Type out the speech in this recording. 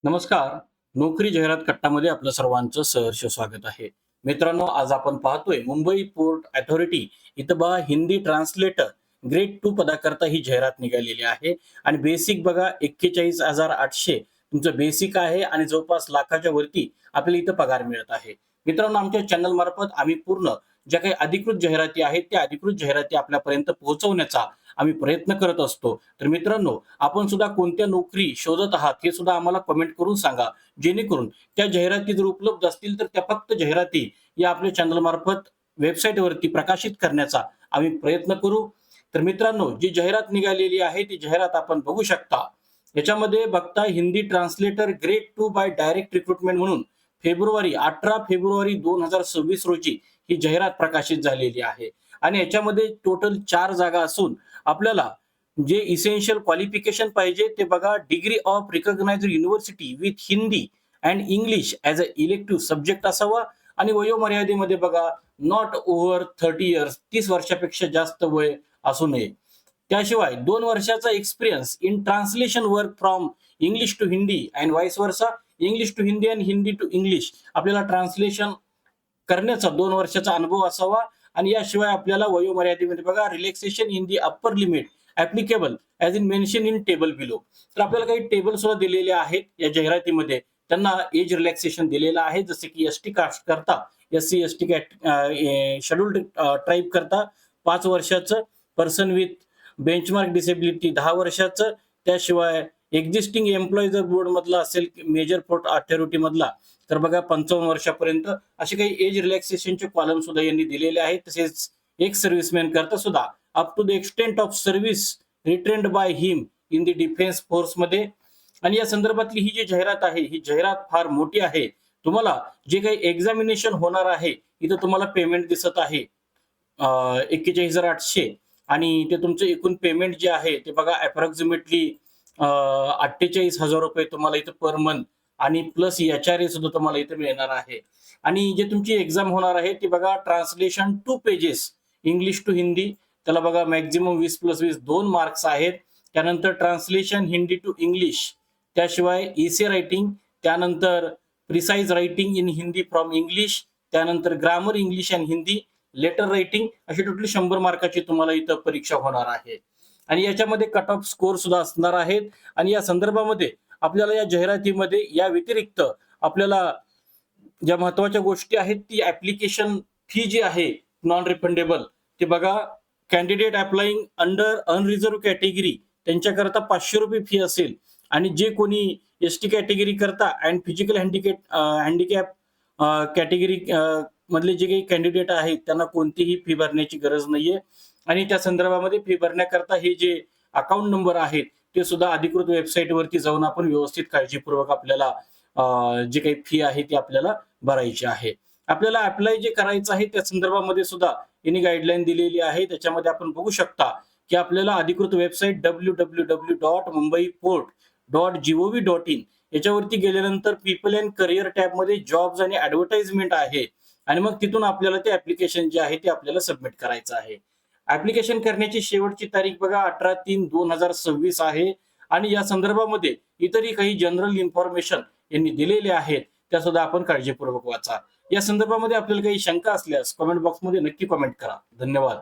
नमस्कार. नोकरी जाहिरात कट्टामध्ये आपलं सर्वांचं सहर्ष स्वागत आहे. मित्रांनो, आज आपण पाहतोय मुंबई पोर्ट अथॉरिटी इथं बघा हिंदी ट्रान्सलेटर ग्रेड 2 पदाकरता ही जाहिरात निघालेली आहे आणि बेसिक बघा 41,800 तुमचं बेसिक आहे आणि जवळपास लाखाच्या वरती आपल्याला इथं पगार मिळत आहे. मित्रांनो, आमच्या चॅनल मार्फत आम्ही पूर्ण ज्या काही अधिकृत जाहिराती आहेत त्या अधिकृत जाहिराती आपल्यापर्यंत पोहोचवण्याचा आम्ही प्रयत्न करत असतो. तर मित्रांनो, आपण सुद्धा कोणत्या नोकरी शोधत आहात हे सुद्धा आम्हाला कमेंट करून सांगा, जेणेकरून त्या जाहिराती जर उपलब्ध असतील तर त्या फक्त जाहिराती या आपल्या चॅनल मार्फत वेबसाईटवरती प्रकाशित करण्याचा आम्ही प्रयत्न करू. तर मित्रांनो, जी जाहिरात निघालेली आहे ती जाहिरात आपण बघू शकता. याच्यामध्ये बघता Hindi translator grade 2 by direct recruitment म्हणून 18 फेब्रुवारी 2026 रोजी ही जाहिरात प्रकाशित झालेली आहे आणि याच्यामध्ये टोटल 4 जागा असून आपल्याला जे इसेन्शियल क्वालिफिकेशन पाहिजे ते बघा, degree of recognised university with Hindi and English as a elective subject असावा आणि वयोमर्यादेमध्ये बघा नॉट ओव्हर 30 इयर्स, 30 वर्षापेक्षा जास्त वय असू नये. त्याशिवाय 2 वर्षाचा experience in translation work from English to Hindi and vice versa, English to Hindi आणि हिंदी टू इंग्लिश आपल्याला ट्रान्सलेशन करण्याचा 2 वर्षाचा अनुभव असावा आणि याशिवाय आपल्याला वयोमर्यादेमध्ये बघा relaxation in the upper limit applicable as in mention in table below. तर आपल्याला काही टेबल सुद्धा दिलेले आहेत या जाहिरातीमध्ये. त्यांना एज रिलॅक्सेशन दिलेलं आहे, जसे की एसटी कास्ट करता, SC ST शेड्यूल्ड ट्राईब करता 5 वर्षाचं, पर्सन विथ बेंचमार्क डिसेबिलिटी 10 वर्षाचं, त्याशिवाय एक्झिस्टिंग एम्प्लॉई जर बोर्ड मधला असेल मेजर पोर्ट अथॉरिटी मधला तर बघा 55 वर्षापर्यंत असे काही एज रिलॅक्सेशनचे कॉलम सुद्धा यांनी दिलेले आहेत. तसेच एक सर्व्हिसमॅन करता सुद्धा up to the extent of service retrained by him in the defence force मध्ये. आणि या संदर्भातली ही जी जाहिरात आहे ही जाहिरात फार मोठी आहे. तुम्हाला जे काही एक्झामिनेशन होणार आहे इथं तुम्हाला पेमेंट दिसत आहे 41,800 आणि ते तुमचं एकूण पेमेंट जे आहे ते बघा अप्रॉक्सिमेटली 48,000 रुपये तुम्हाला इथं पर मंथ आणि प्लस HRA सुद्धा तुम्हाला इथे मिळणार आहे. आणि जे तुमची एक्झाम होणार आहे ती बघा translation 2 pages English to Hindi, त्याला बघा मॅक्झिमम 20+20 2 मार्क्स आहेत. त्यानंतर ट्रान्सलेशन हिंदी टू इंग्लिश, त्याशिवाय इसे रायटिंग, त्यानंतर precise writing in Hindi from English, त्यानंतर grammar English and Hindi, letter writing, अशी टोटली 100 मार्काची तुम्हाला इथं परीक्षा होणार आहे. आणि याच्यामध्ये कट ऑफ स्कोर सुद्धा असणार आहेत. आणि या संदर्भामध्ये आपल्याला या जाहिरातीमध्ये या व्यतिरिक्त आपल्याला ज्या महत्वाच्या गोष्टी आहेत ती ऍप्लिकेशन फी जी आहे नॉन रिफंडेबल ते बघा, candidate applying under unreserved category त्यांच्याकरता 500 रुपये फी असेल आणि जे कोणी ST कॅटेगरी करता अँड फिजिकल हँडिकॅप कॅटेगरी मधले जे काही कॅन्डिडेट आहेत त्यांना कोणतीही फी भरण्याची गरज नाहीये. आणि त्या संदर्भामध्ये फी भरण्याकरता हे जे अकाउंट नंबर आहेत ते सुद्धा अधिकृत वेबसाईटवरती जाऊन आपण व्यवस्थित काळजीपूर्वक आपल्याला जे काही फी आहे ती आपल्याला भरायची आहे. आपल्याला अप्लाय जे करायचं आहे त्या संदर्भामध्ये सुद्धा यांनी गाईडलाईन दिलेली आहे. त्याच्यामध्ये आपण बघू शकता की आपल्याला अधिकृत वेबसाईट www.mumbaiPort.gov.in याच्यावरती गेल्यानंतर पीपल अँड करिअर टॅबमध्ये जॉब्स आणि ऍडव्हर्टाइजमेंट आहे आणि मग तिथून आपल्याला ते ऍप्लिकेशन जे आहे ते आपल्याला सबमिट करायचं आहे. ऍप्लिकेशन करण्याची शेवटची तारीख बघा 18/3/2026 आहे. आणि या संदर्भामध्ये इतरही काही जनरल इन्फॉर्मेशन यांनी दिलेले आहेत त्या सुद्धा आपण काळजीपूर्वक वाचा. या संदर्भामध्ये आपल्याला काही शंका असल्यास कमेंट बॉक्समध्ये नक्की कमेंट करा. धन्यवाद.